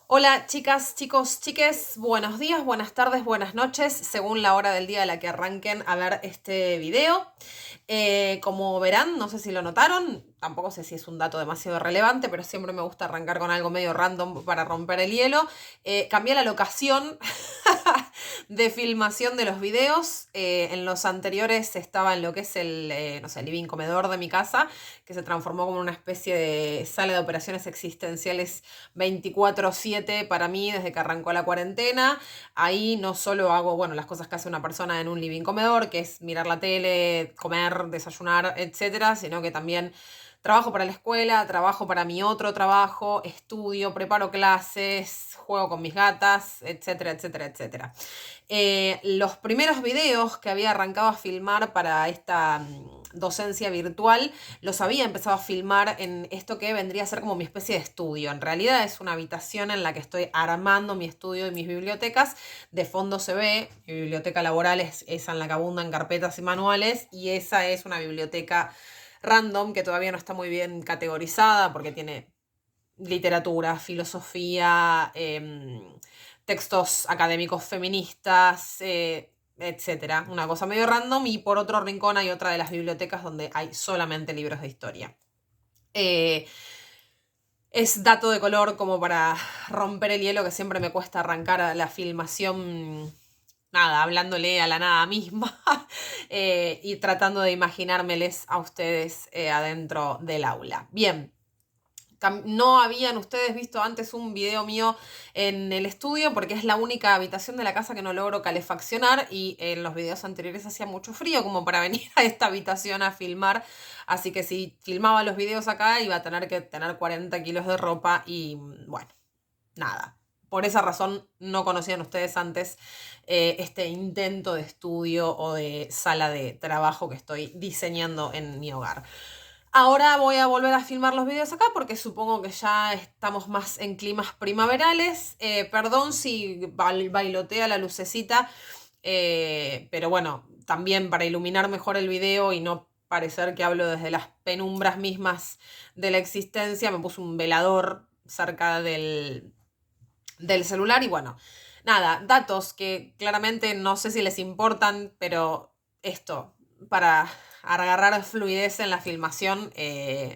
Hola chicas, chicos, chiques, buenos días, buenas tardes, buenas noches, según la hora del día a la que arranquen a ver este video. Como verán, no sé si lo notaron, tampoco sé si es un dato demasiado relevante, pero siempre me gusta arrancar con algo medio random para romper el hielo. Cambié la locación de filmación de los videos. En los anteriores estaba en lo que es el, no sé, living comedor de mi casa, que se transformó como una especie de sala de operaciones existenciales 24/7 para mí desde que arrancó la cuarentena. Ahí no solo hago, bueno, las cosas que hace una persona en un living comedor, que es mirar la tele, comer, desayunar, etcétera, sino que también trabajo para la escuela, trabajo para mi otro trabajo, estudio, preparo clases, juego con mis gatas, etcétera, etcétera, etcétera. Los primeros videos que había arrancado a filmar para esta docencia virtual, los había empezado a filmar en esto que vendría a ser como mi especie de estudio. En realidad es una habitación en la que estoy armando mi estudio y mis bibliotecas. De fondo se ve, mi biblioteca laboral es esa en la que abundan carpetas y manuales, y esa es una biblioteca random que todavía no está muy bien categorizada porque tiene literatura, filosofía, textos académicos feministas, etcétera. Una cosa medio random, y por otro rincón hay otra de las bibliotecas donde hay solamente libros de historia. Es dato de color como para romper el hielo, que siempre me cuesta arrancar a la filmación, nada, hablándole a la nada misma y tratando de imaginármeles a ustedes adentro del aula. Bien. No habían ustedes visto antes un video mío en el estudio porque es la única habitación de la casa que no logro calefaccionar, y en los videos anteriores hacía mucho frío como para venir a esta habitación a filmar. Así que si filmaba los videos acá iba a tener que tener 40 kilos de ropa y bueno, nada. Por esa razón no conocían ustedes antes este intento de estudio o de sala de trabajo que estoy diseñando en mi hogar. Ahora voy a volver a filmar los videos acá porque supongo que ya estamos más en climas primaverales. Perdón si bailotea la lucecita, pero bueno, también para iluminar mejor el video y no parecer que hablo desde las penumbras mismas de la existencia, me puse un velador cerca del celular. Y bueno, nada, datos que claramente no sé si les importan, pero esto, para agarrar fluidez en la filmación,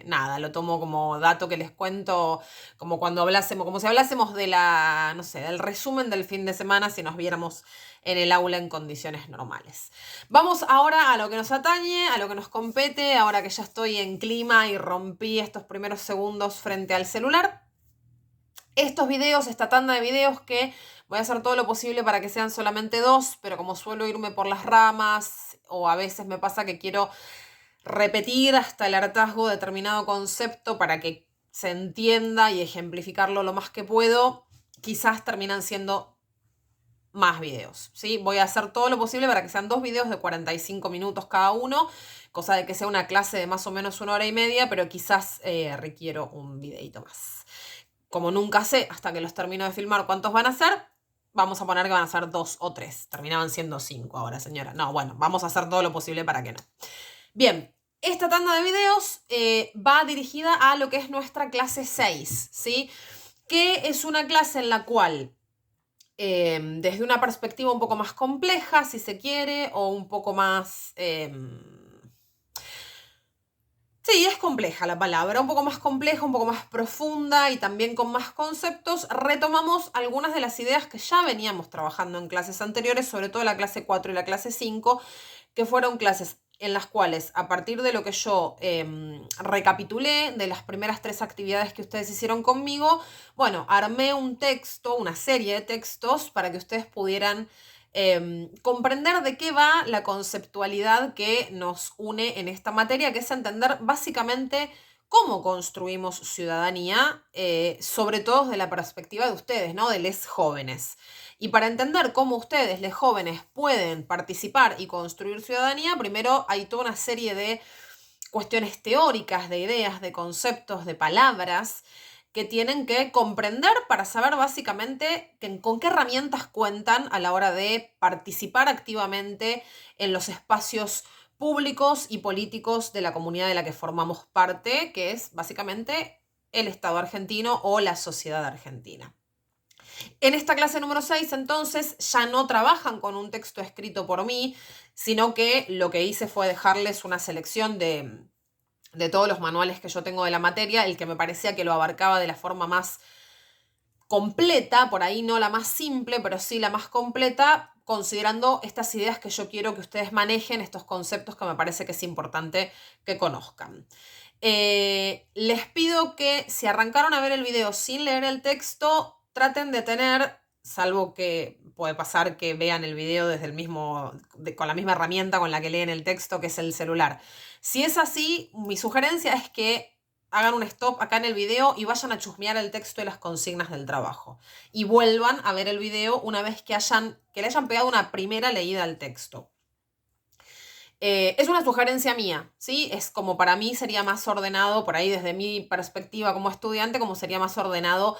nada, lo tomo como dato que les cuento, como cuando hablásemos, como si hablásemos de la, no sé, del resumen del fin de semana si nos viéramos en el aula en condiciones normales. Vamos ahora a lo que nos atañe, a lo que nos compete, ahora que ya estoy en clima y rompí estos primeros segundos frente al celular. Estos videos, esta tanda de videos, que voy a hacer todo lo posible para que sean solamente dos, pero como suelo irme por las ramas, o a veces me pasa que quiero repetir hasta el hartazgo determinado concepto para que se entienda y ejemplificarlo lo más que puedo, quizás terminan siendo más videos, ¿sí? Voy a hacer todo lo posible para que sean dos videos de 45 minutos cada uno, cosa de que sea una clase de más o menos 1 hora y media, pero quizás requiero un videito más. Como nunca sé hasta que los termino de filmar cuántos van a ser, vamos a poner que van a ser 2 o 3. Terminaban siendo 5 ahora, señora. No, bueno, vamos a hacer todo lo posible para que no. Bien, esta tanda de videos va dirigida a lo que es nuestra clase 6, ¿sí? Que es una clase en la cual, desde una perspectiva un poco más compleja, si se quiere, o un poco más... Sí, es compleja la palabra, un poco más compleja, un poco más profunda y también con más conceptos. Retomamos algunas de las ideas que ya veníamos trabajando en clases anteriores, sobre todo la clase 4 y la clase 5, que fueron clases en las cuales, a partir de lo que yo recapitulé de las primeras 3 actividades que ustedes hicieron conmigo, bueno, armé un texto, una serie de textos para que ustedes pudieran comprender de qué va la conceptualidad que nos une en esta materia, que es entender básicamente cómo construimos ciudadanía, sobre todo desde la perspectiva de ustedes, ¿no? De les jóvenes. Y para entender cómo ustedes, les jóvenes, pueden participar y construir ciudadanía, primero hay toda una serie de cuestiones teóricas, de ideas, de conceptos, de palabras que tienen que comprender para saber básicamente con qué herramientas cuentan a la hora de participar activamente en los espacios públicos y políticos de la comunidad de la que formamos parte, que es básicamente el Estado argentino o la sociedad argentina. En esta clase número 6, entonces, ya no trabajan con un texto escrito por mí, sino que lo que hice fue dejarles una selección de todos los manuales que yo tengo de la materia, el que me parecía que lo abarcaba de la forma más completa, por ahí no la más simple, pero sí la más completa, considerando estas ideas que yo quiero que ustedes manejen, estos conceptos que me parece que es importante que conozcan. Les pido que si arrancaron a ver el video sin leer el texto, traten de tener, salvo que puede pasar que vean el video desde el mismo, con la misma herramienta con la que leen el texto, que es el celular. Si es así, mi sugerencia es que hagan un stop acá en el video y vayan a chusmear el texto y las consignas del trabajo. Y vuelvan a ver el video una vez que le hayan pegado una primera leída al texto. Es una sugerencia mía, ¿sí? Es como para mí sería más ordenado, por ahí desde mi perspectiva como estudiante, como sería más ordenado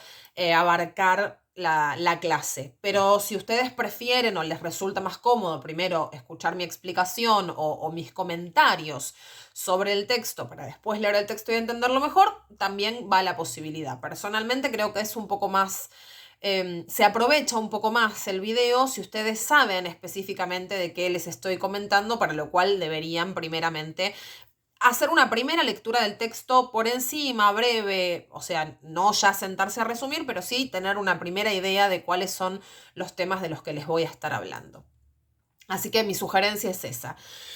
abarcar la clase. Pero si ustedes prefieren o les resulta más cómodo primero escuchar mi explicación o mis comentarios sobre el texto para después leer el texto y entenderlo mejor, también va la posibilidad. Personalmente creo que es un poco más... se aprovecha un poco más el video si ustedes saben específicamente de qué les estoy comentando, para lo cual deberían primeramente hacer una primera lectura del texto por encima, breve, o sea, no ya sentarse a resumir, pero sí tener una primera idea de cuáles son los temas de los que les voy a estar hablando. Así que mi sugerencia es esa.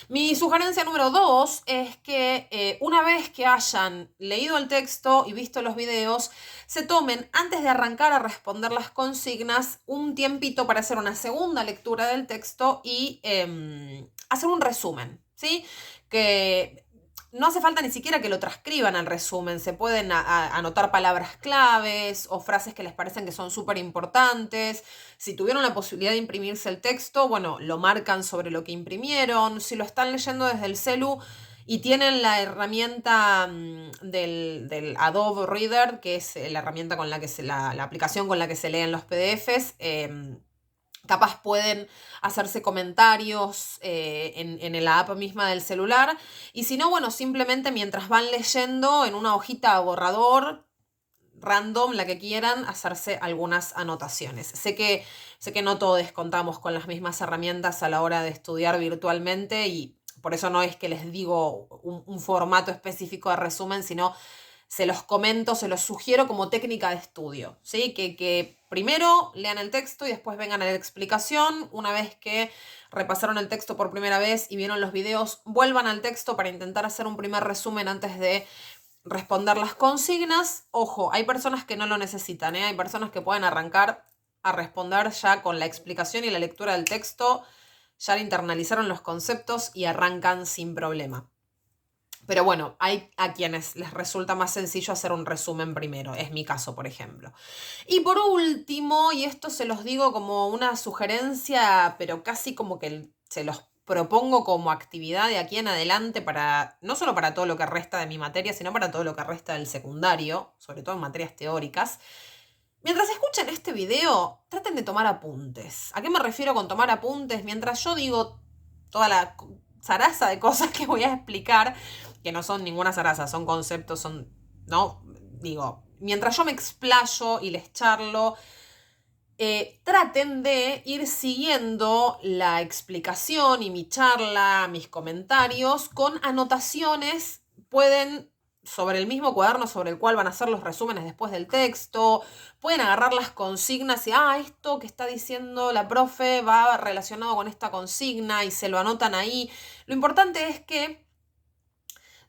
Mi sugerencia número 2 es que una vez que hayan leído el texto y visto los videos, se tomen, antes de arrancar a responder las consignas, un tiempito para hacer una segunda lectura del texto y hacer un resumen, ¿sí? Que no hace falta ni siquiera que lo transcriban al resumen, se pueden anotar palabras claves o frases que les parecen que son súper importantes. Si tuvieron la posibilidad de imprimirse el texto, bueno, lo marcan sobre lo que imprimieron. Si lo están leyendo desde el celu y tienen la herramienta del Adobe Reader, que es la herramienta con la que la aplicación con la que se leen los PDFs, capaz pueden hacerse comentarios en la app misma del celular. Y si no, bueno, simplemente mientras van leyendo en una hojita borrador, random, la que quieran, hacerse algunas anotaciones. Sé que no todos contamos con las mismas herramientas a la hora de estudiar virtualmente y por eso no es que les digo un formato específico de resumen, sino se los comento, se los sugiero como técnica de estudio, ¿sí? Que primero lean el texto y después vengan a la explicación. Una vez que repasaron el texto por primera vez y vieron los videos, vuelvan al texto para intentar hacer un primer resumen antes de responder las consignas. Ojo, hay personas que no lo necesitan, ¿eh? Hay personas que pueden arrancar a responder ya con la explicación y la lectura del texto, ya internalizaron los conceptos y arrancan sin problema. Pero bueno, hay a quienes les resulta más sencillo hacer un resumen primero. Es mi caso, por ejemplo. Y por último, y esto se los digo como una sugerencia, pero casi como que se los propongo como actividad de aquí en adelante para, no solo para todo lo que resta de mi materia, sino para todo lo que resta del secundario, sobre todo en materias teóricas. Mientras escuchen este video, traten de tomar apuntes. ¿A qué me refiero con tomar apuntes? Mientras yo digo toda la zaraza de cosas que voy a explicar, que no son ninguna zaraza, son conceptos, ¿no? Digo, mientras yo me explayo y les charlo, traten de ir siguiendo la explicación y mi charla, mis comentarios, con anotaciones. Pueden, sobre el mismo cuaderno sobre el cual van a hacer los resúmenes después del texto, pueden agarrar las consignas y, esto que está diciendo la profe va relacionado con esta consigna y se lo anotan ahí. Lo importante es que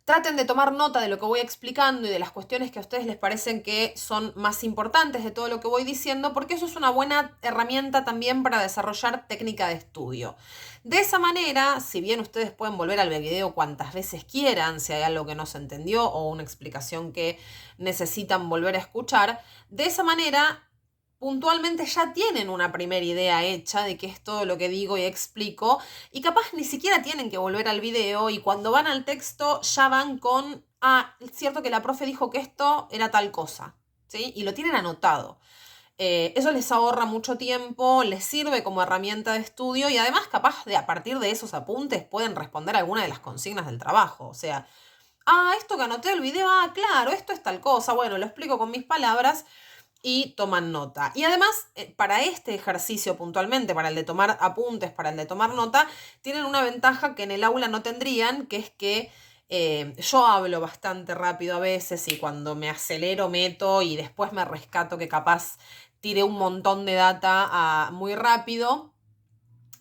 traten de tomar nota de lo que voy explicando y de las cuestiones que a ustedes les parecen que son más importantes de todo lo que voy diciendo, porque eso es una buena herramienta también para desarrollar técnica de estudio. De esa manera, si bien ustedes pueden volver al video cuantas veces quieran, si hay algo que no se entendió o una explicación que necesitan volver a escuchar, de esa manera puntualmente ya tienen una primera idea hecha de qué es todo lo que digo y explico, y capaz ni siquiera tienen que volver al video, y cuando van al texto ya van con, es cierto que la profe dijo que esto era tal cosa, ¿sí? Y lo tienen anotado. Eso les ahorra mucho tiempo, les sirve como herramienta de estudio y además capaz de a partir de esos apuntes pueden responder alguna de las consignas del trabajo. O sea, esto que anoté del video, claro, esto es tal cosa, bueno, lo explico con mis palabras. y toman nota. Y además, para este ejercicio puntualmente, para el de tomar apuntes, para el de tomar nota, tienen una ventaja que en el aula no tendrían, que es que yo hablo bastante rápido a veces y cuando me acelero meto y después me rescato que capaz tiré un montón de data muy rápido.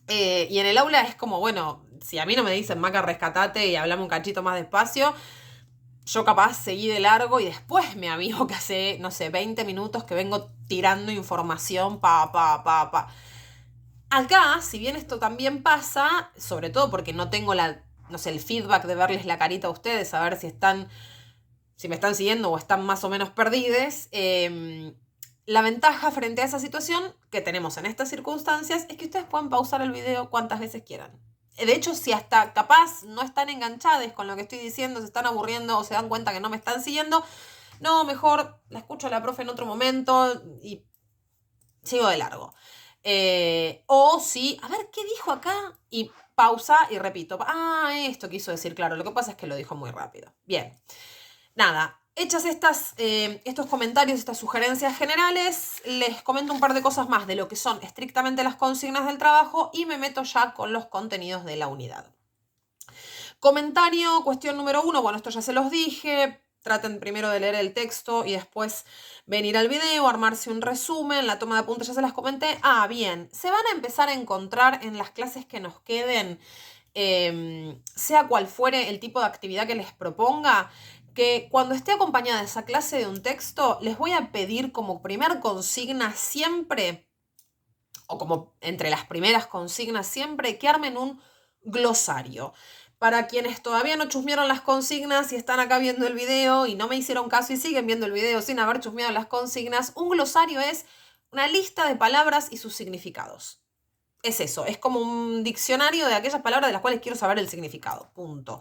Y en el aula es como, bueno, si a mí no me dicen, Maca, rescatate y hablame un cachito más despacio, yo capaz seguí de largo y después me avivo que hace, no sé, 20 minutos que vengo tirando información, pa. Acá, si bien esto también pasa, sobre todo porque no tengo no sé, el feedback de verles la carita a ustedes, a ver si me están siguiendo o están más o menos perdides, la ventaja frente a esa situación que tenemos en estas circunstancias es que ustedes pueden pausar el video cuantas veces quieran. De hecho, si hasta capaz no están enganchados con lo que estoy diciendo, se están aburriendo o se dan cuenta que no me están siguiendo, no, mejor la escucho a la profe en otro momento y sigo de largo. O si, a ver, ¿qué dijo acá? Y pausa y repito. Esto quiso decir, claro, lo que pasa es que lo dijo muy rápido. Bien. Nada, hechas estos comentarios, estas sugerencias generales, les comento un par de cosas más de lo que son estrictamente las consignas del trabajo y me meto ya con los contenidos de la unidad. Comentario, cuestión número 1, bueno, esto ya se los dije, traten primero de leer el texto y después venir al video, armarse un resumen, la toma de apuntes ya se las comenté. Bien, se van a empezar a encontrar en las clases que nos queden, sea cual fuere el tipo de actividad que les proponga, que cuando esté acompañada esa clase de un texto, les voy a pedir como primer consigna siempre, o como entre las primeras consignas siempre, que armen un glosario. Para quienes todavía no chusmearon las consignas y están acá viendo el video y no me hicieron caso y siguen viendo el video sin haber chusmeado las consignas, un glosario es una lista de palabras y sus significados. Es eso, es como un diccionario de aquellas palabras de las cuales quiero saber el significado, punto.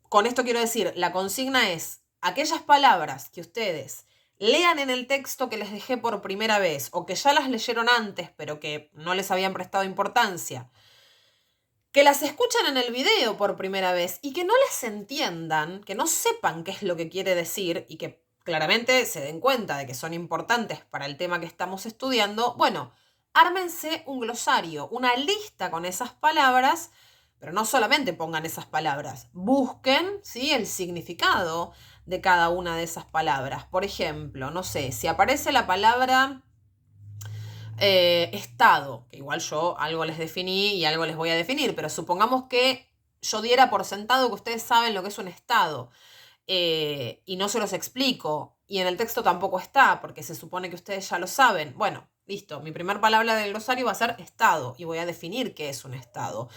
Con esto quiero decir, la consigna es aquellas palabras que ustedes lean en el texto que les dejé por primera vez o que ya las leyeron antes pero que no les habían prestado importancia, que las escuchan en el video por primera vez y que no las entiendan, que no sepan qué es lo que quiere decir y que claramente se den cuenta de que son importantes para el tema que estamos estudiando, bueno, ármense un glosario, una lista con esas palabras, pero no solamente pongan esas palabras, busquen, ¿sí?, el significado de cada una de esas palabras. Por ejemplo, no sé, si aparece la palabra estado, que igual yo algo les definí y algo les voy a definir, pero supongamos que yo diera por sentado que ustedes saben lo que es un estado y no se los explico y en el texto tampoco está porque se supone que ustedes ya lo saben. Bueno, listo, mi primer palabra del glosario va a ser estado y voy a definir qué es un estado.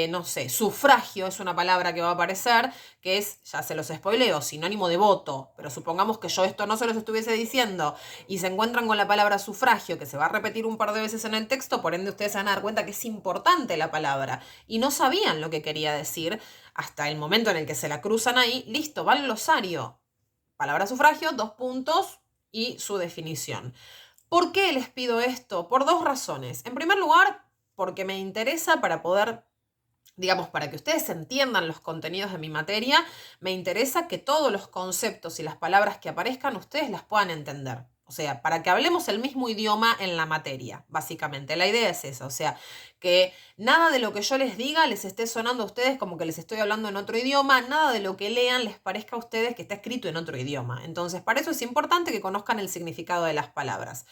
No sé, sufragio es una palabra que va a aparecer, que es, ya se los spoileo, sinónimo de voto, pero supongamos que yo esto no se los estuviese diciendo y se encuentran con la palabra sufragio, que se va a repetir un par de veces en el texto, por ende ustedes se van a dar cuenta que es importante la palabra y no sabían lo que quería decir hasta el momento en el que se la cruzan ahí, listo, va al glosario. Palabra sufragio, 2 puntos y su definición. ¿Por qué les pido esto? Por 2 razones. En primer lugar, porque me interesa para poder, digamos, para que ustedes entiendan los contenidos de mi materia, me interesa que todos los conceptos y las palabras que aparezcan ustedes las puedan entender. O sea, para que hablemos el mismo idioma en la materia, básicamente. La idea es esa, o sea, que nada de lo que yo les diga les esté sonando a ustedes como que les estoy hablando en otro idioma, nada de lo que lean les parezca a ustedes que está escrito en otro idioma. Entonces, para eso es importante que conozcan el significado de las palabras.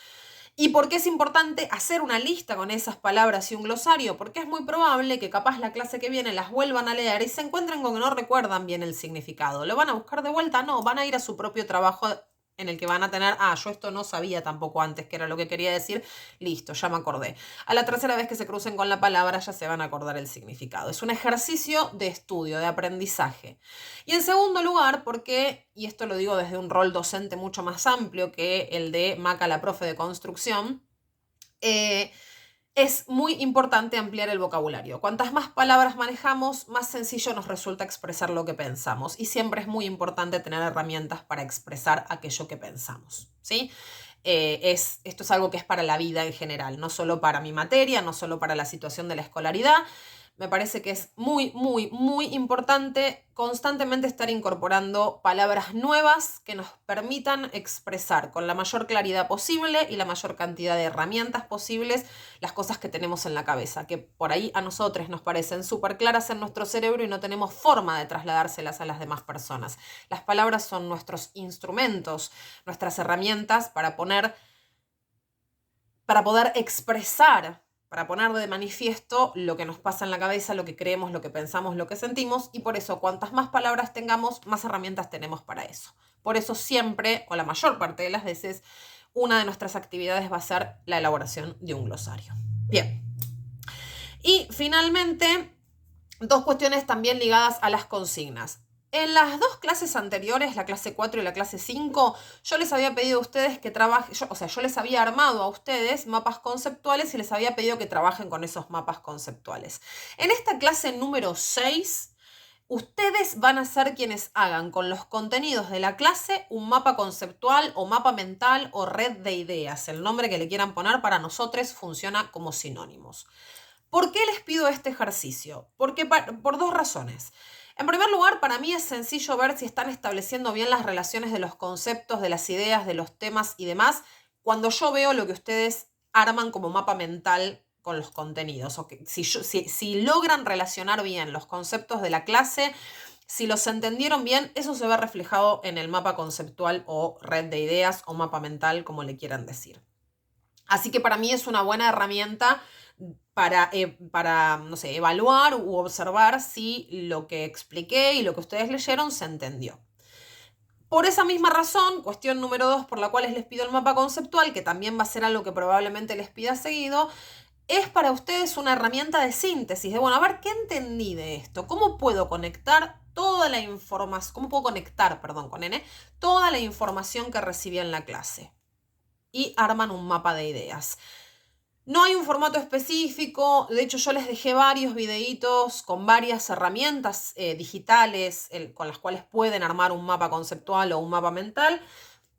¿Y por qué es importante hacer una lista con esas palabras y un glosario? Porque es muy probable que capaz la clase que viene las vuelvan a leer y se encuentren con que no recuerdan bien el significado. ¿Lo van a buscar de vuelta? No, van a ir a su propio trabajo en el que van a tener, yo esto no sabía tampoco antes que era lo que quería decir, listo, ya me acordé. A la tercera vez que se crucen con la palabra ya se van a acordar el significado. Es un ejercicio de estudio, de aprendizaje. Y en segundo lugar, porque, y esto lo digo desde un rol docente mucho más amplio que el de Maca, la profe de construcción, es muy importante ampliar el vocabulario. Cuantas más palabras manejamos, más sencillo nos resulta expresar lo que pensamos. Y siempre es muy importante tener herramientas para expresar aquello que pensamos, ¿sí? Esto es algo que es para la vida en general, no solo para mi materia, no solo para la situación de la escolaridad. Me parece que es muy, muy, muy importante constantemente estar incorporando palabras nuevas que nos permitan expresar con la mayor claridad posible y la mayor cantidad de herramientas posibles las cosas que tenemos en la cabeza, que por ahí a nosotros nos parecen súper claras en nuestro cerebro y no tenemos forma de trasladárselas a las demás personas. Las palabras son nuestros instrumentos, nuestras herramientas para poder expresar, para poner de manifiesto lo que nos pasa en la cabeza, lo que creemos, lo que pensamos, lo que sentimos, y por eso cuantas más palabras tengamos, más herramientas tenemos para eso. Por eso siempre, o la mayor parte de las veces, una de nuestras actividades va a ser la elaboración de un glosario. Bien. Y finalmente, dos cuestiones también ligadas a las consignas. En las dos clases anteriores, la clase 4 y la clase 5, yo les había pedido a ustedes que trabajen, yo les había armado a ustedes mapas conceptuales y les había pedido que trabajen con esos mapas conceptuales. En esta clase número 6, ustedes van a ser quienes hagan con los contenidos de la clase un mapa conceptual o mapa mental o red de ideas. El nombre que le quieran poner para nosotros funciona como sinónimos. ¿Por qué les pido este ejercicio? Porque por dos razones. En primer lugar, para mí es sencillo ver si están estableciendo bien las relaciones de los conceptos, de las ideas, de los temas y demás, cuando yo veo lo que ustedes arman como mapa mental con los contenidos. O que si logran relacionar bien los conceptos de la clase, si los entendieron bien, eso se ve reflejado en el mapa conceptual o red de ideas o mapa mental, como le quieran decir. Así que para mí es una buena herramienta para, no sé, evaluar u observar si lo que expliqué y lo que ustedes leyeron se entendió. Por esa misma razón, cuestión número 2 por la cual les pido el mapa conceptual, que también va a ser algo que probablemente les pida seguido, es para ustedes una herramienta de síntesis, de, bueno, a ver, ¿qué entendí de esto? ¿Cómo puedo conectar toda la información, toda la información que recibí en la clase? Y arman un mapa de ideas. No hay un formato específico, de hecho yo les dejé varios videitos con varias herramientas digitales con las cuales pueden armar un mapa conceptual o un mapa mental.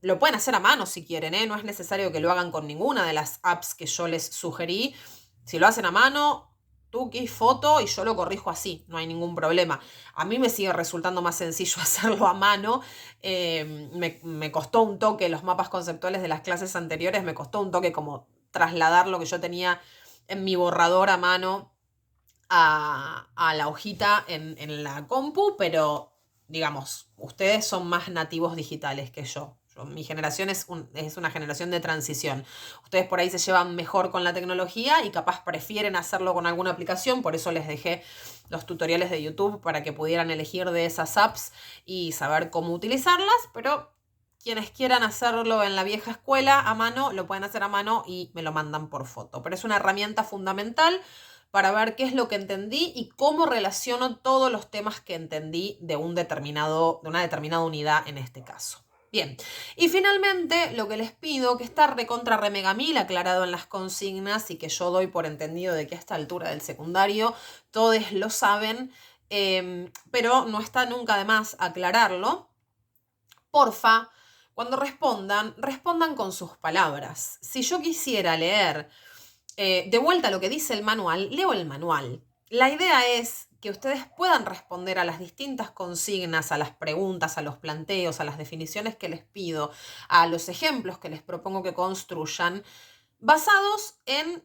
Lo pueden hacer a mano si quieren, no es necesario que lo hagan con ninguna de las apps que yo les sugerí. Si lo hacen a mano, tuki, foto, y yo lo corrijo así, no hay ningún problema. A mí me sigue resultando más sencillo hacerlo a mano. Me costó un toque los mapas conceptuales de las clases anteriores, me costó un toque como trasladar lo que yo tenía en mi borrador a mano a la hojita en la compu, pero digamos, ustedes son más nativos digitales que yo. Mi generación es una generación de transición. Ustedes por ahí se llevan mejor con la tecnología y capaz prefieren hacerlo con alguna aplicación, por eso les dejé los tutoriales de YouTube para que pudieran elegir de esas apps y saber cómo utilizarlas, pero quienes quieran hacerlo en la vieja escuela a mano, lo pueden hacer a mano y me lo mandan por foto. Pero es una herramienta fundamental para ver qué es lo que entendí y cómo relaciono todos los temas que entendí de una determinada unidad en este caso. Bien, y finalmente lo que les pido, que está recontra remega mil aclarado en las consignas y que yo doy por entendido de que a esta altura del secundario todos lo saben, pero no está nunca de más aclararlo. Porfa, cuando respondan con sus palabras. Si yo quisiera leer de vuelta lo que dice el manual, leo el manual. La idea es que ustedes puedan responder a las distintas consignas, a las preguntas, a los planteos, a las definiciones que les pido, a los ejemplos que les propongo que construyan, basados en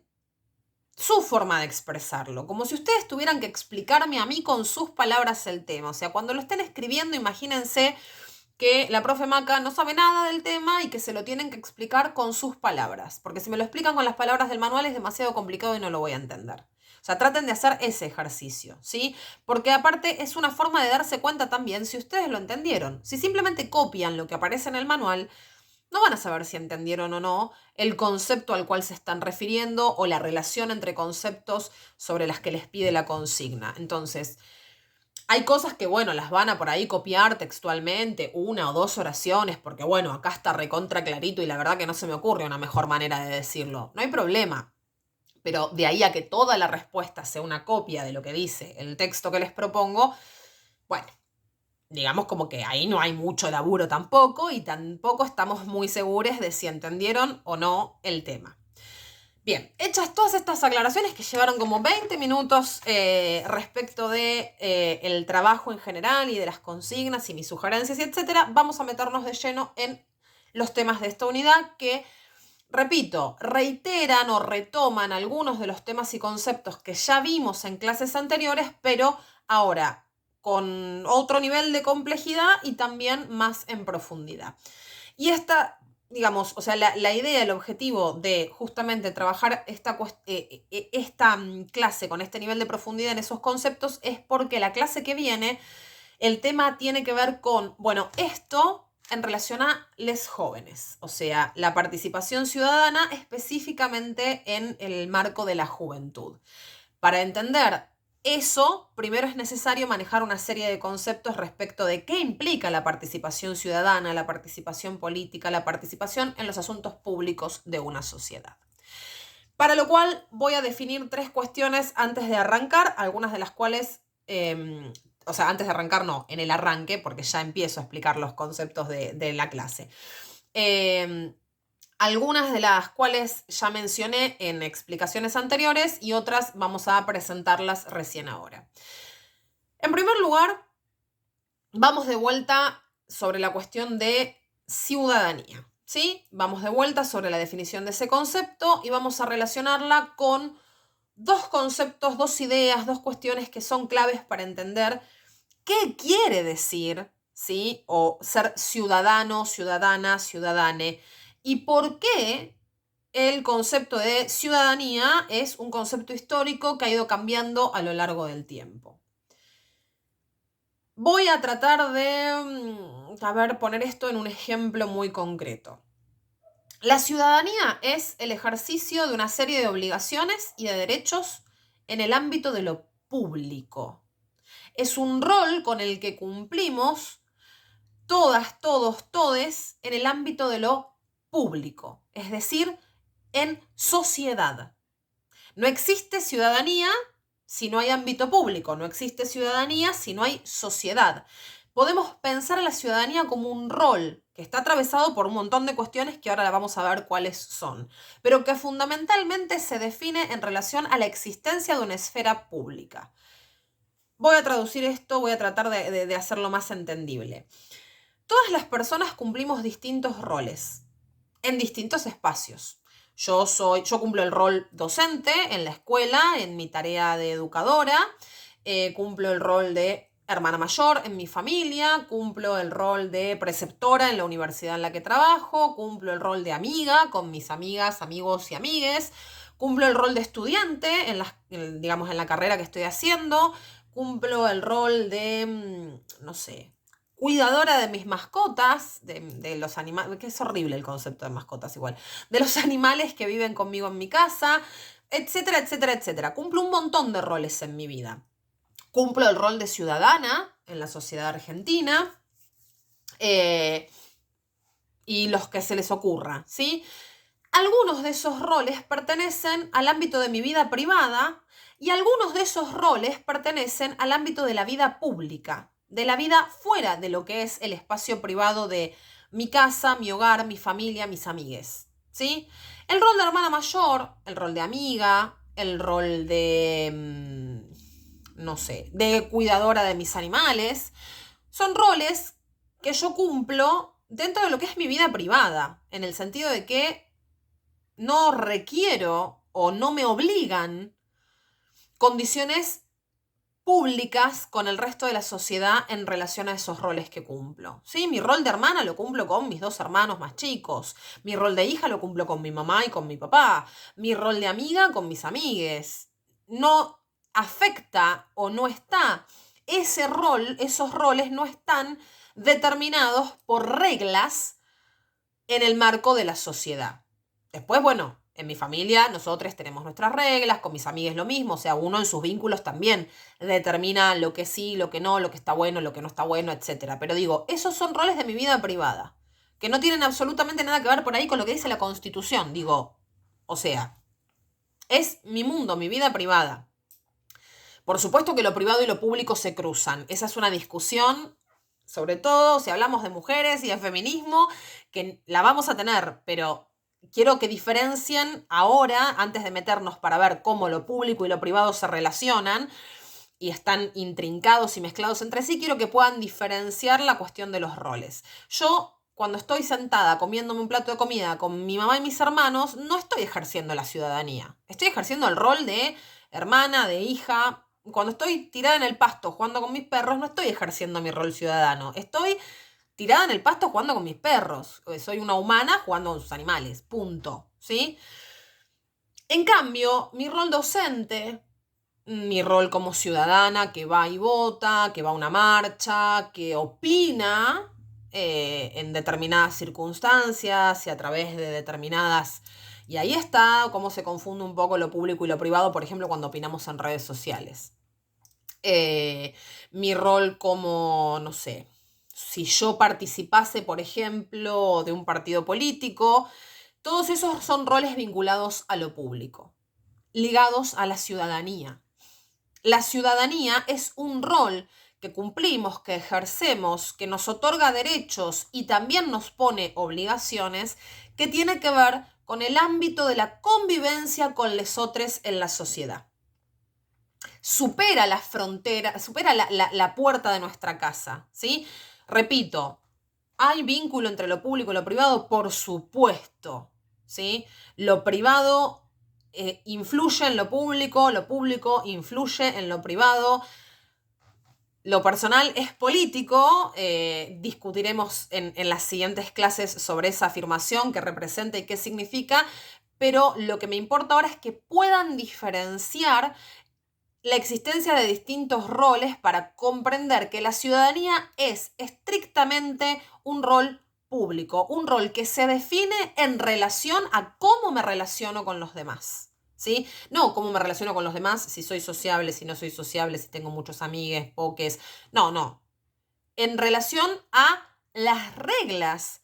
su forma de expresarlo, como si ustedes tuvieran que explicarme a mí con sus palabras el tema. O sea, cuando lo estén escribiendo, imagínense que la profe Maca no sabe nada del tema y que se lo tienen que explicar con sus palabras. Porque si me lo explican con las palabras del manual es demasiado complicado y no lo voy a entender. O sea, traten de hacer ese ejercicio, ¿sí? Porque aparte es una forma de darse cuenta también si ustedes lo entendieron. Si simplemente copian lo que aparece en el manual, no van a saber si entendieron o no el concepto al cual se están refiriendo o la relación entre conceptos sobre las que les pide la consigna. Entonces, hay cosas que, bueno, las van a por ahí copiar textualmente, una o dos oraciones, porque, bueno, acá está recontra clarito y la verdad que no se me ocurre una mejor manera de decirlo. No hay problema. Pero de ahí a que toda la respuesta sea una copia de lo que dice el texto que les propongo, bueno, digamos como que ahí no hay mucho laburo tampoco y tampoco estamos muy seguros de si entendieron o no el tema. Bien, hechas todas estas aclaraciones que llevaron como 20 minutos respecto de el trabajo en general y de las consignas y mis sugerencias y etcétera, vamos a meternos de lleno en los temas de esta unidad que, repito, reiteran o retoman algunos de los temas y conceptos que ya vimos en clases anteriores, pero ahora con otro nivel de complejidad y también más en profundidad. Y esta, digamos, o sea, la idea, el objetivo de justamente trabajar esta clase con este nivel de profundidad en esos conceptos es porque la clase que viene, el tema tiene que ver con, bueno, esto en relación a les jóvenes, o sea, la participación ciudadana específicamente en el marco de la juventud. Para entender eso, primero es necesario manejar una serie de conceptos respecto de qué implica la participación ciudadana, la participación política, la participación en los asuntos públicos de una sociedad. Para lo cual voy a definir 3 cuestiones antes de arrancar, algunas de las cuales, o sea, antes de arrancar no, en el arranque, porque ya empiezo a explicar los conceptos de la clase. Algunas de las cuales ya mencioné en explicaciones anteriores y otras vamos a presentarlas recién ahora. En primer lugar, vamos de vuelta sobre la cuestión de ciudadanía, ¿sí? Vamos de vuelta sobre la definición de ese concepto y vamos a relacionarla con 2 conceptos, 2 ideas, 2 cuestiones que son claves para entender qué quiere decir, ¿sí? O ser ciudadano, ciudadana, ciudadane. ¿Y por qué el concepto de ciudadanía es un concepto histórico que ha ido cambiando a lo largo del tiempo? Voy a tratar de, poner esto en un ejemplo muy concreto. La ciudadanía es el ejercicio de una serie de obligaciones y de derechos en el ámbito de lo público. Es un rol con el que cumplimos todas, todos, todes en el ámbito de lo público, es decir, en sociedad. No existe ciudadanía si no hay ámbito público, no existe ciudadanía si no hay sociedad. Podemos pensar a la ciudadanía como un rol que está atravesado por un montón de cuestiones que ahora vamos a ver cuáles son, pero que fundamentalmente se define en relación a la existencia de una esfera pública. Voy a traducir esto, voy a tratar de hacerlo más entendible. Todas las personas cumplimos distintos roles en distintos espacios. Yo cumplo el rol docente en la escuela, en mi tarea de educadora, cumplo el rol de hermana mayor en mi familia, cumplo el rol de preceptora en la universidad en la que trabajo, cumplo el rol de amiga con mis amigas, amigos y amigues, cumplo el rol de estudiante en la carrera que estoy haciendo, cumplo el rol de, no sé, cuidadora de mis mascotas, de los animales, que es horrible el concepto de mascotas igual, de los animales que viven conmigo en mi casa, etcétera, etcétera, etcétera. Cumplo un montón de roles en mi vida. Cumplo el rol de ciudadana en la sociedad argentina y los que se les ocurra, ¿sí? Algunos de esos roles pertenecen al ámbito de mi vida privada y algunos de esos roles pertenecen al ámbito de la vida pública, de la vida fuera de lo que es el espacio privado de mi casa, mi hogar, mi familia, mis amigues, ¿sí? El rol de hermana mayor, el rol de amiga, el rol de, no sé, de cuidadora de mis animales, son roles que yo cumplo dentro de lo que es mi vida privada, en el sentido de que no requiero o no me obligan condiciones públicas con el resto de la sociedad en relación a esos roles que cumplo. ¿Sí? Mi rol de hermana lo cumplo con mis 2 hermanos más chicos. Mi rol de hija lo cumplo con mi mamá y con mi papá. Mi rol de amiga con mis amigues. No afecta o no está. Ese rol, esos roles no están determinados por reglas en el marco de la sociedad. Después, bueno, en mi familia nosotros tenemos nuestras reglas, con mis amigas lo mismo, o sea, uno en sus vínculos también determina lo que sí, lo que no, lo que está bueno, lo que no está bueno, etc. Pero digo, esos son roles de mi vida privada, que no tienen absolutamente nada que ver por ahí con lo que dice la Constitución, digo, o sea, es mi mundo, mi vida privada. Por supuesto que lo privado y lo público se cruzan, esa es una discusión, sobre todo si hablamos de mujeres y de feminismo, que la vamos a tener, pero quiero que diferencien ahora, antes de meternos para ver cómo lo público y lo privado se relacionan y están intrincados y mezclados entre sí, quiero que puedan diferenciar la cuestión de los roles. Yo, cuando estoy sentada comiéndome un plato de comida con mi mamá y mis hermanos, no estoy ejerciendo la ciudadanía. Estoy ejerciendo el rol de hermana, de hija. Cuando estoy tirada en el pasto jugando con mis perros, no estoy ejerciendo mi rol ciudadano. Estoy tirada en el pasto jugando con mis perros. Soy una humana jugando con sus animales. Punto. ¿Sí? En cambio, mi rol docente, mi rol como ciudadana que va y vota, que va a una marcha, que opina en determinadas circunstancias y a través de determinadas... Y ahí está cómo se confunde un poco lo público y lo privado, por ejemplo, cuando opinamos en redes sociales. Mi rol como, no sé, si yo participase, por ejemplo, de un partido político, todos esos son roles vinculados a lo público, ligados a la ciudadanía. La ciudadanía es un rol que cumplimos, que ejercemos, que nos otorga derechos y también nos pone obligaciones, que tiene que ver con el ámbito de la convivencia con lesotres en la sociedad. Supera la frontera, supera la puerta de nuestra casa, ¿sí? Repito, ¿hay vínculo entre lo público y lo privado? Por supuesto, ¿sí? Lo privado influye en lo público influye en lo privado. Lo personal es político, discutiremos en las siguientes clases sobre esa afirmación, qué representa y qué significa, pero lo que me importa ahora es que puedan diferenciar la existencia de distintos roles para comprender que la ciudadanía es estrictamente un rol público, un rol que se define en relación a cómo me relaciono con los demás. ¿Sí? No cómo me relaciono con los demás, si soy sociable, si no soy sociable, si tengo muchos amigues, poques. No. En relación a las reglas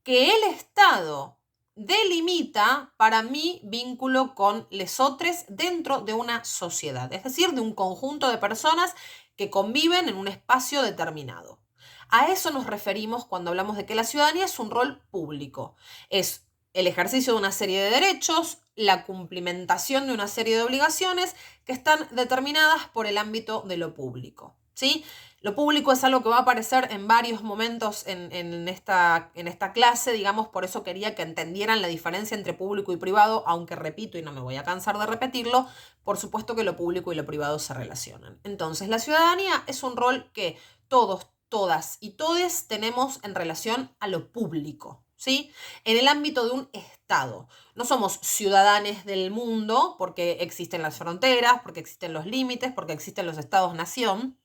que el Estado delimita para mi vínculo con lesotres dentro de una sociedad, es decir, de un conjunto de personas que conviven en un espacio determinado. A eso nos referimos cuando hablamos de que la ciudadanía es un rol público. Es el ejercicio de una serie de derechos, la cumplimentación de una serie de obligaciones que están determinadas por el ámbito de lo público. ¿Sí? Lo público es algo que va a aparecer en varios momentos en esta clase, digamos, por eso quería que entendieran la diferencia entre público y privado, aunque repito y no me voy a cansar de repetirlo, por supuesto que lo público y lo privado se relacionan. Entonces, la ciudadanía es un rol que todos, todas y todes tenemos en relación a lo público, ¿sí? En el ámbito de un Estado. No somos ciudadanos del mundo porque existen las fronteras, porque existen los límites, porque existen los estados-nación.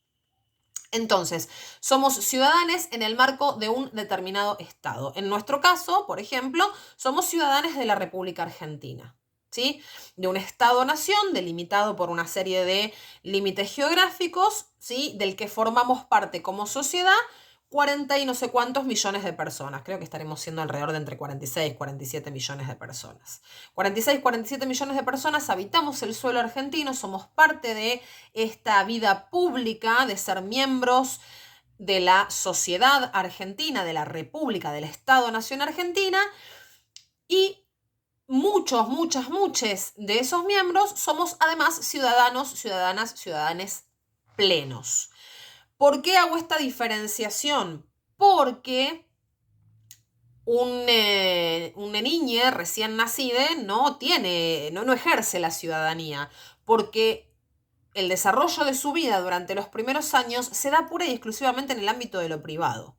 Entonces, somos ciudadanos en el marco de un determinado Estado. En nuestro caso, por ejemplo, somos ciudadanos de la República Argentina, ¿sí? De un Estado-nación delimitado por una serie de límites geográficos, ¿sí? Del que formamos parte como sociedad 40 y no sé cuántos millones de personas. Creo que estaremos siendo alrededor de entre 46 y 47 millones de personas. 46, 47 millones de personas habitamos el suelo argentino, somos parte de esta vida pública, de ser miembros de la sociedad argentina, de la República, del Estado-Nación Argentina, y muchos de esos miembros somos además ciudadanos, ciudadanas, ciudadanes plenos. ¿Por qué hago esta diferenciación? Porque una niña recién nacida no ejerce la ciudadanía, porque el desarrollo de su vida durante los primeros años se da pura y exclusivamente en el ámbito de lo privado,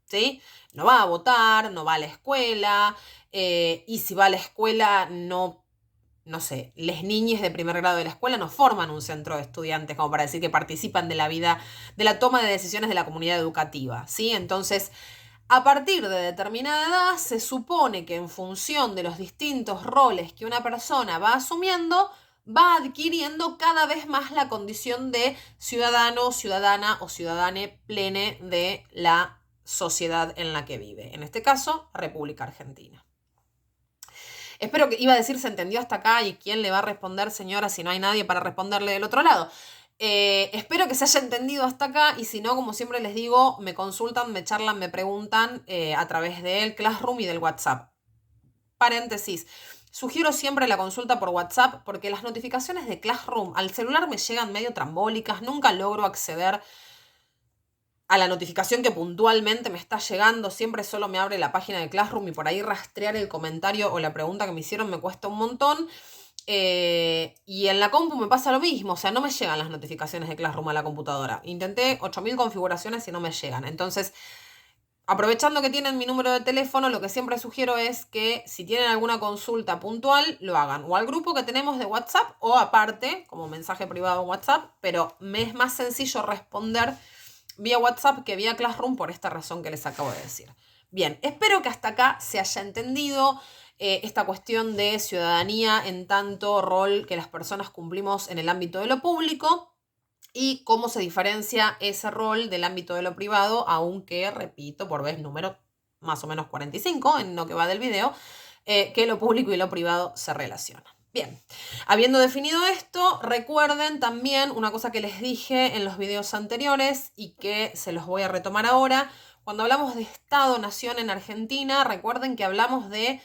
¿sí? No va a votar, no va a la escuela, y si va a la escuela no sé, les niñes de primer grado de la escuela no forman un centro de estudiantes como para decir que participan de la vida, de la toma de decisiones de la comunidad educativa, ¿sí? Entonces, a partir de determinada edad, se supone que en función de los distintos roles que una persona va asumiendo, va adquiriendo cada vez más la condición de ciudadano, ciudadana o ciudadane plene de la sociedad en la que vive. En este caso, República Argentina. Espero que, iba a decir, se entendió hasta acá y quién le va a responder, señora, si no hay nadie para responderle del otro lado. Espero que se haya entendido hasta acá y si no, como siempre les digo, me consultan, me charlan, me preguntan a través del Classroom y del WhatsApp. Paréntesis. Sugiero siempre la consulta por WhatsApp porque las notificaciones de Classroom al celular me llegan medio trambólicas, nunca logro acceder a la notificación que puntualmente me está llegando, siempre solo me abre la página de Classroom y por ahí rastrear el comentario o la pregunta que me hicieron me cuesta un montón. Y en la compu me pasa lo mismo, o sea, no me llegan las notificaciones de Classroom a la computadora. Intenté 8000 configuraciones y no me llegan. Entonces, aprovechando que tienen mi número de teléfono, lo que siempre sugiero es que si tienen alguna consulta puntual, lo hagan. O al grupo que tenemos de WhatsApp o aparte, como mensaje privado en WhatsApp, pero me es más sencillo responder vía WhatsApp que vía Classroom por esta razón que les acabo de decir. Bien, espero que hasta acá se haya entendido esta cuestión de ciudadanía en tanto rol que las personas cumplimos en el ámbito de lo público y cómo se diferencia ese rol del ámbito de lo privado, aunque, repito, por vez número más o menos 45 en lo que va del video, que lo público y lo privado se relacionan. Bien, habiendo definido esto, recuerden también una cosa que les dije en los videos anteriores y que se los voy a retomar ahora. Cuando hablamos de Estado-Nación en Argentina, recuerden que hablamos de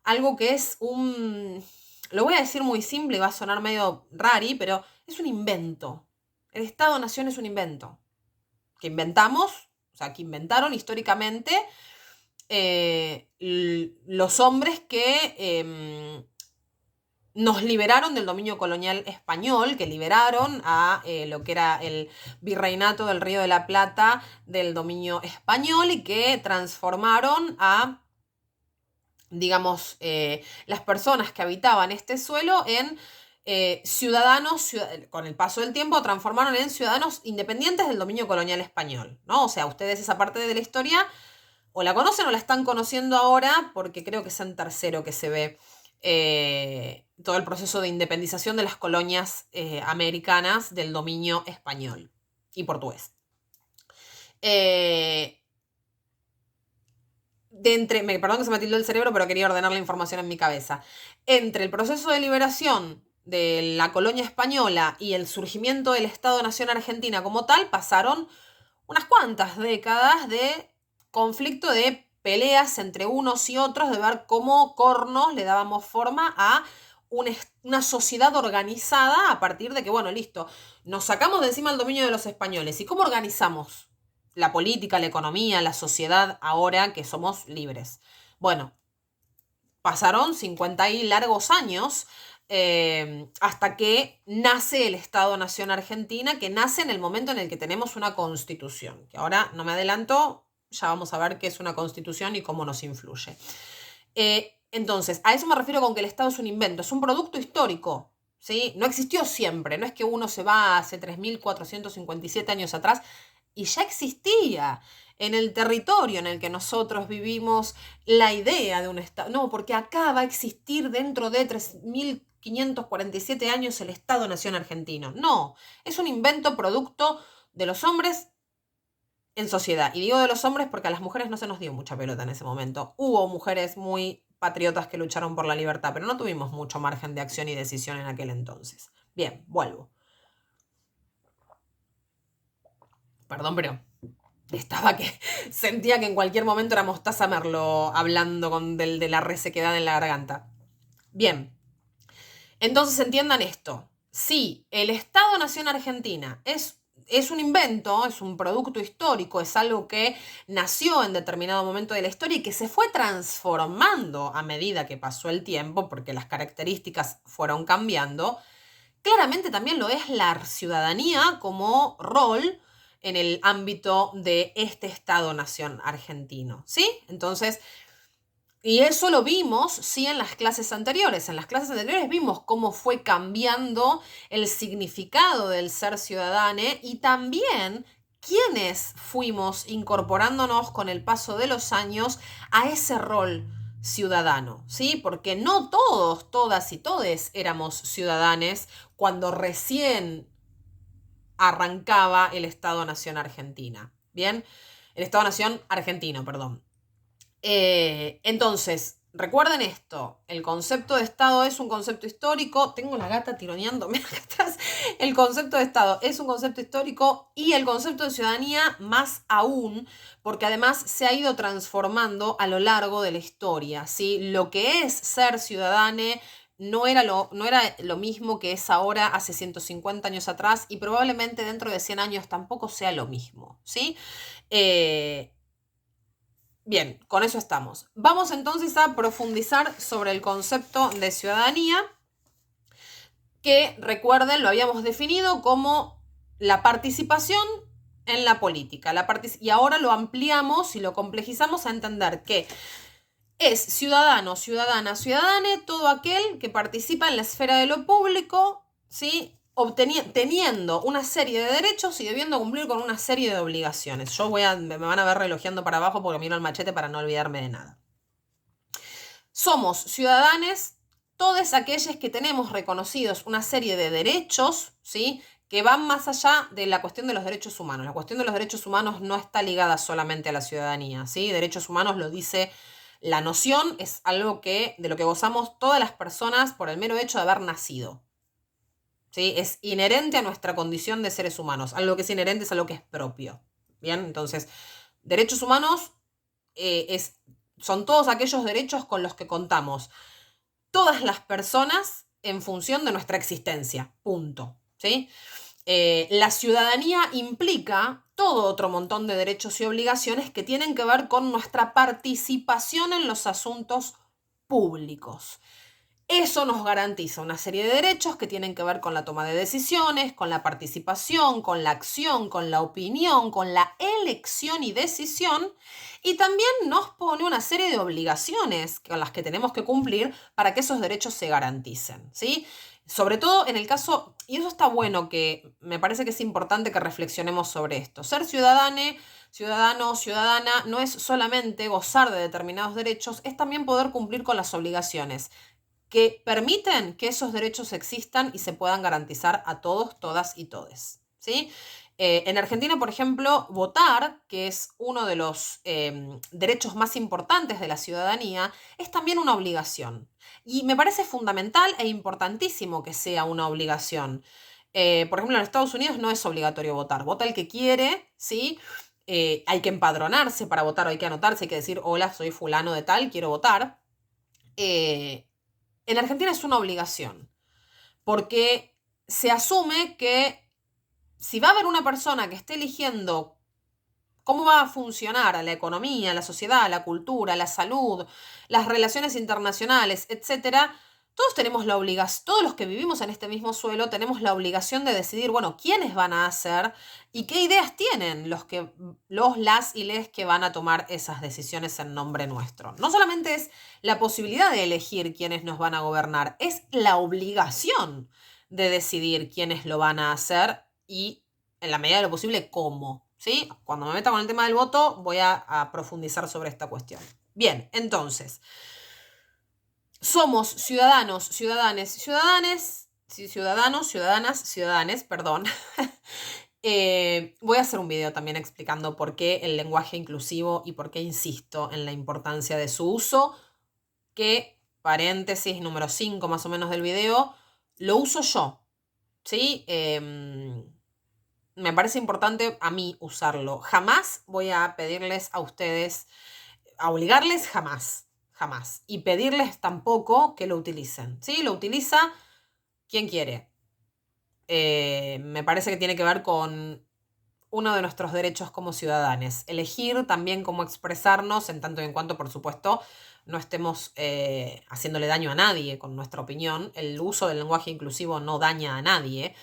algo que es lo voy a decir muy simple y va a sonar medio rari, pero es un invento. El Estado-Nación es un invento que inventamos, o sea, que inventaron históricamente los hombres que nos liberaron del dominio colonial español, que liberaron a lo que era el virreinato del Río de la Plata del dominio español y que transformaron a, digamos, las personas que habitaban este suelo en ciudadanos, con el paso del tiempo, transformaron en ciudadanos independientes del dominio colonial español, ¿no? O sea, ustedes esa parte de la historia o la conocen o la están conociendo ahora, porque creo que es en tercero que se ve todo el proceso de independización de las colonias americanas del dominio español y portugués. Perdón que se me tildó el cerebro, pero quería ordenar la información en mi cabeza. Entre el proceso de liberación de la colonia española y el surgimiento del Estado-Nación Argentina como tal, pasaron unas cuantas décadas de conflicto, de peleas entre unos y otros, de ver cómo cornos le dábamos forma a una sociedad organizada a partir de que, bueno, listo, nos sacamos de encima el dominio de los españoles. ¿Y cómo organizamos la política, la economía, la sociedad ahora que somos libres? Bueno, pasaron 50 y largos años hasta que nace el Estado-Nación Argentina, que nace en el momento en el que tenemos una constitución, que ahora no me adelanto, ya vamos a ver qué es una constitución y cómo nos influye. Entonces, a eso me refiero con que el Estado es un invento, es un producto histórico, ¿sí? No existió siempre, no es que uno se va hace 3.457 años atrás y ya existía en el territorio en el que nosotros vivimos la idea de un Estado. No, porque acá va a existir dentro de 3.547 años el Estado-Nación argentino. No, es un invento producto de los hombres en sociedad. Y digo de los hombres porque a las mujeres no se nos dio mucha pelota en ese momento. Hubo mujeres muy patriotas que lucharon por la libertad, pero no tuvimos mucho margen de acción y decisión en aquel entonces. Bien, vuelvo. Perdón, pero estaba que sentía que en cualquier momento era Mostaza Merlo hablando de la resequedad en la garganta. Bien, entonces entiendan esto. Sí, el Estado-Nación Argentina es un invento, es un producto histórico, es algo que nació en determinado momento de la historia y que se fue transformando a medida que pasó el tiempo, porque las características fueron cambiando. Claramente también lo es la ciudadanía como rol en el ámbito de este Estado-Nación argentino, ¿sí? Entonces, y eso lo vimos, sí, en las clases anteriores. En las clases anteriores vimos cómo fue cambiando el significado del ser ciudadano y también quiénes fuimos incorporándonos con el paso de los años a ese rol ciudadano, ¿sí? Porque no todos, todas y todes éramos ciudadanos cuando recién arrancaba el Estado-Nación Argentina. ¿Bien? El Estado-Nación argentino, perdón. Entonces, recuerden esto, el concepto de Estado es un concepto histórico, tengo la gata tironeándome acá atrás, el concepto de Estado es un concepto histórico y el concepto de ciudadanía más aún, porque además se ha ido transformando a lo largo de la historia, ¿sí? Lo que es ser ciudadano no era lo mismo que es ahora hace 150 años atrás y probablemente dentro de 100 años tampoco sea lo mismo, ¿sí? Bien, con eso estamos. Vamos entonces a profundizar sobre el concepto de ciudadanía, que recuerden, lo habíamos definido como la participación en la política. Y ahora lo ampliamos y lo complejizamos a entender que es ciudadano, ciudadana, ciudadane, todo aquel que participa en la esfera de lo público, ¿sí? Teniendo una serie de derechos y debiendo cumplir con una serie de obligaciones. Me van a ver relojeando para abajo porque miro el machete para no olvidarme de nada. Somos ciudadanos, todos aquellos que tenemos reconocidos una serie de derechos, ¿sí? Que van más allá de la cuestión de los derechos humanos. La cuestión de los derechos humanos no está ligada solamente a la ciudadanía, ¿sí? Derechos humanos lo dice la noción, es algo de lo que gozamos todas las personas por el mero hecho de haber nacido. ¿Sí? Es inherente a nuestra condición de seres humanos. Algo que es inherente es algo que es propio. Bien, entonces, derechos humanos son todos aquellos derechos con los que contamos todas las personas en función de nuestra existencia. Punto. ¿Sí? La ciudadanía implica todo otro montón de derechos y obligaciones que tienen que ver con nuestra participación en los asuntos públicos. Eso nos garantiza una serie de derechos que tienen que ver con la toma de decisiones, con la participación, con la acción, con la opinión, con la elección y decisión, y también nos pone una serie de obligaciones con las que tenemos que cumplir para que esos derechos se garanticen, ¿sí? Sobre todo en el caso, y eso está bueno, que me parece que es importante que reflexionemos sobre esto. Ser ciudadano, ciudadana, no es solamente gozar de determinados derechos, es también poder cumplir con las obligaciones que permiten que esos derechos existan y se puedan garantizar a todos, todas y todes, ¿sí? En Argentina, por ejemplo, votar, que es uno de los derechos más importantes de la ciudadanía, es también una obligación. Y me parece fundamental e importantísimo que sea una obligación. Por ejemplo, en Estados Unidos no es obligatorio votar. Vota el que quiere, ¿sí? Hay que empadronarse para votar, o hay que anotarse, hay que decir, hola, soy fulano de tal, quiero votar. En Argentina es una obligación, porque se asume que si va a haber una persona que esté eligiendo cómo va a funcionar la economía, la sociedad, la cultura, la salud, las relaciones internacionales, etcétera, todos tenemos la obligación, todos los que vivimos en este mismo suelo tenemos la obligación de decidir, bueno, quiénes van a hacer y qué ideas tienen las y les que van a tomar esas decisiones en nombre nuestro. No solamente es la posibilidad de elegir quiénes nos van a gobernar, es la obligación de decidir quiénes lo van a hacer y, en la medida de lo posible, cómo. ¿Sí? Cuando me meta con el tema del voto, voy a profundizar sobre esta cuestión. Bien, entonces, somos ciudadanos, ciudadanes, ciudadanas, perdón. Voy a hacer un video también explicando por qué el lenguaje inclusivo y por qué insisto en la importancia de su uso, que, paréntesis número 5 más o menos del video, lo uso yo, ¿sí? Me parece importante a mí usarlo. Jamás voy a pedirles a ustedes, a obligarles jamás, jamás. Y pedirles tampoco que lo utilicen, ¿sí? Lo utiliza quien quiere. Me parece que tiene que ver con uno de nuestros derechos como ciudadanos. Elegir también cómo expresarnos, en tanto y en cuanto, por supuesto, no estemos haciéndole daño a nadie con nuestra opinión. El uso del lenguaje inclusivo no daña a nadie.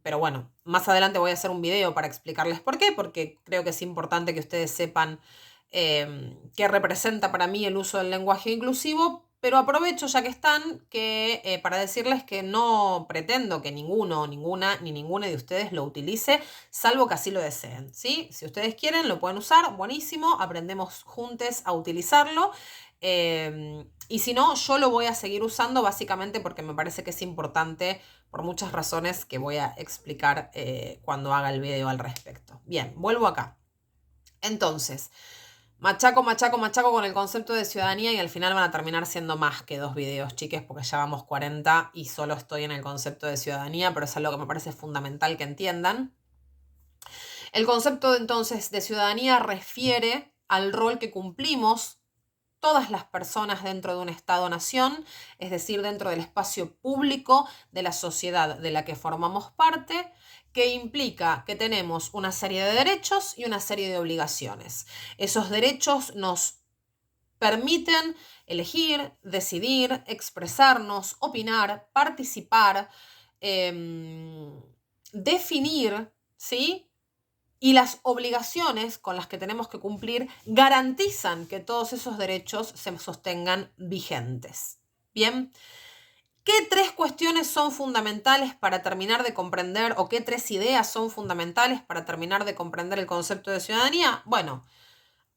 Pero bueno, más adelante voy a hacer un video para explicarles por qué, porque creo que es importante que ustedes sepan qué representa para mí el uso del lenguaje inclusivo, pero aprovecho ya que están para decirles que no pretendo que ninguno, ninguna, ni ninguna de ustedes lo utilice, salvo que así lo deseen, ¿sí? Si ustedes quieren, lo pueden usar, buenísimo, aprendemos juntos a utilizarlo. Y si no, yo lo voy a seguir usando básicamente porque me parece que es importante por muchas razones que voy a explicar cuando haga el video al respecto. Bien, vuelvo acá. Entonces, Machaco, machaco, machaco con el concepto de ciudadanía y al final van a terminar siendo más que 2 videos, chiques, porque ya vamos 40 y solo estoy en el concepto de ciudadanía, pero es algo que me parece fundamental que entiendan. El concepto entonces de ciudadanía refiere al rol que cumplimos todas las personas dentro de un Estado-nación, es decir, dentro del espacio público de la sociedad de la que formamos parte, que implica que tenemos una serie de derechos y una serie de obligaciones. Esos derechos nos permiten elegir, decidir, expresarnos, opinar, participar, definir, ¿sí? Y las obligaciones con las que tenemos que cumplir garantizan que todos esos derechos se sostengan vigentes. Bien, ¿qué 3 cuestiones son fundamentales para terminar de comprender o qué 3 ideas son fundamentales para terminar de comprender el concepto de ciudadanía? Bueno,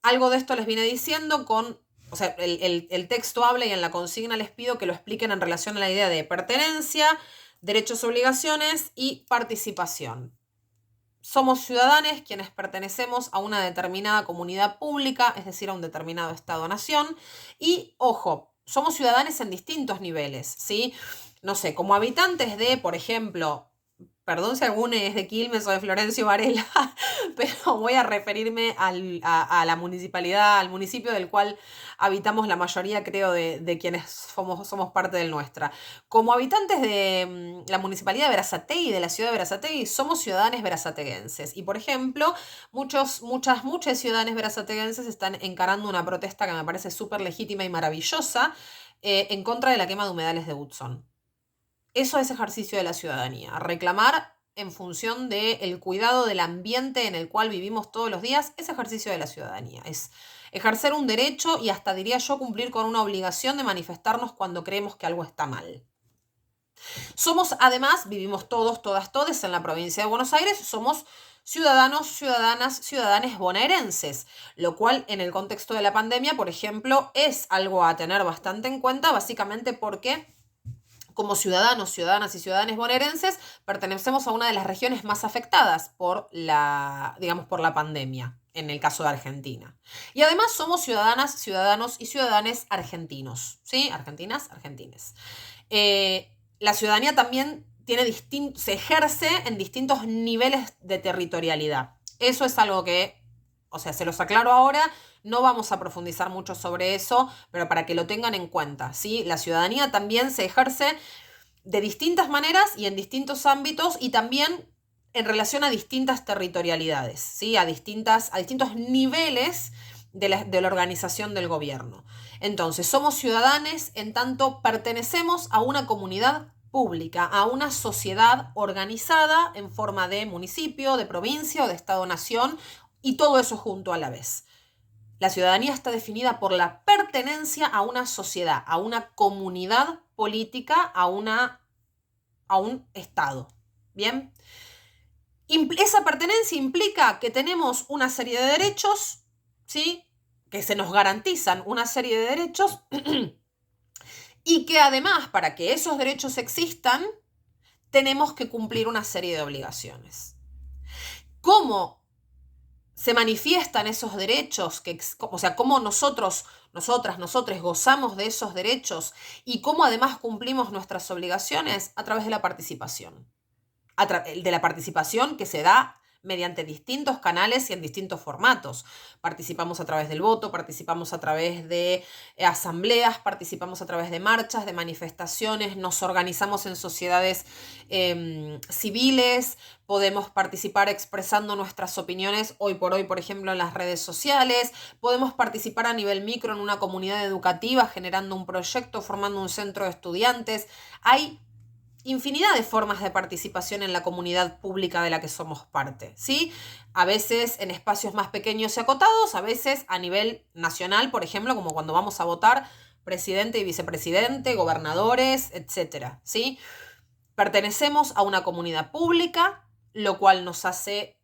algo de esto les vine diciendo o sea, el texto habla y en la consigna les pido que lo expliquen en relación a la idea de pertenencia, derechos, obligaciones y participación. Somos ciudadanos quienes pertenecemos a una determinada comunidad pública, es decir, a un determinado Estado-nación. Y, ojo, somos ciudadanos en distintos niveles, ¿sí? No sé, como habitantes de, por ejemplo, perdón si alguno es de Quilmes o de Florencio Varela, pero voy a referirme a la municipalidad, al municipio del cual habitamos la mayoría, creo, de quienes somos parte del nuestra. Como habitantes de la municipalidad de Berazategui, de la ciudad de Berazategui, somos ciudadanos berazateguenses. Y, por ejemplo, muchas ciudadanos berazateguenses están encarando una protesta que me parece súper legítima y maravillosa en contra de la quema de humedales de Hudson. Eso es ejercicio de la ciudadanía, reclamar en función del cuidado del ambiente en el cual vivimos todos los días, es ejercicio de la ciudadanía, es ejercer un derecho y hasta diría yo cumplir con una obligación de manifestarnos cuando creemos que algo está mal. Somos además, vivimos todos, todas, todes en la provincia de Buenos Aires, somos ciudadanos, ciudadanas, ciudadanes bonaerenses, lo cual en el contexto de la pandemia, por ejemplo, es algo a tener bastante en cuenta, básicamente porque como ciudadanos, ciudadanas y ciudadanos bonaerenses, pertenecemos a una de las regiones más afectadas por por la pandemia, en el caso de Argentina. Y además somos ciudadanas, ciudadanos y ciudadanes argentinos, ¿sí? Argentinas, argentines. La ciudadanía también se ejerce en distintos niveles de territorialidad. Eso es algo que, o sea, se los aclaro ahora. No vamos a profundizar mucho sobre eso, pero para que lo tengan en cuenta, ¿sí? La ciudadanía también se ejerce de distintas maneras y en distintos ámbitos y también en relación a distintas territorialidades, ¿sí? A distintos niveles de la organización del gobierno. Entonces, somos ciudadanos en tanto pertenecemos a una comunidad pública, a una sociedad organizada en forma de municipio, de provincia o de Estado-nación, y todo eso junto a la vez. La ciudadanía está definida por la pertenencia a una sociedad, a una comunidad política, a un Estado. ¿Bien? Esa pertenencia implica que tenemos una serie de derechos, ¿sí? Que se nos garantizan una serie de derechos y que además, para que esos derechos existan, tenemos que cumplir una serie de obligaciones. ¿Cómo se manifiestan esos derechos? O sea, cómo nosotros, nosotros gozamos de esos derechos y cómo además cumplimos nuestras obligaciones a través de la participación. De la participación que se da mediante distintos canales y en distintos formatos. Participamos a través del voto, participamos a través de asambleas, participamos a través de marchas, de manifestaciones, nos organizamos en sociedades civiles, podemos participar expresando nuestras opiniones hoy por hoy, por ejemplo, en las redes sociales, podemos participar a nivel micro en una comunidad educativa generando un proyecto, formando un centro de estudiantes. Hay infinidad de formas de participación en la comunidad pública de la que somos parte, ¿sí? A veces en espacios más pequeños y acotados, a veces a nivel nacional, por ejemplo, como cuando vamos a votar presidente y vicepresidente, gobernadores, etcétera, ¿sí? Pertenecemos a una comunidad pública, lo cual nos hace,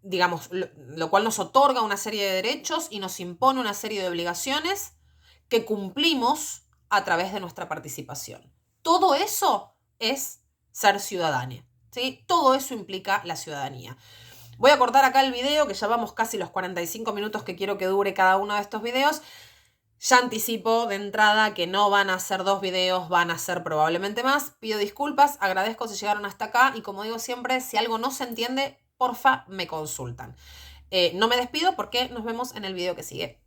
lo cual nos otorga una serie de derechos y nos impone una serie de obligaciones que cumplimos a través de nuestra participación. Todo eso es ser ciudadano, ¿sí? Todo eso implica la ciudadanía. Voy a cortar acá el video, que ya vamos casi los 45 minutos que quiero que dure cada uno de estos videos. Ya anticipo de entrada que no van a ser 2 videos, van a ser probablemente más. Pido disculpas, agradezco si llegaron hasta acá y como digo siempre, si algo no se entiende, porfa me consultan. No me despido porque nos vemos en el video que sigue.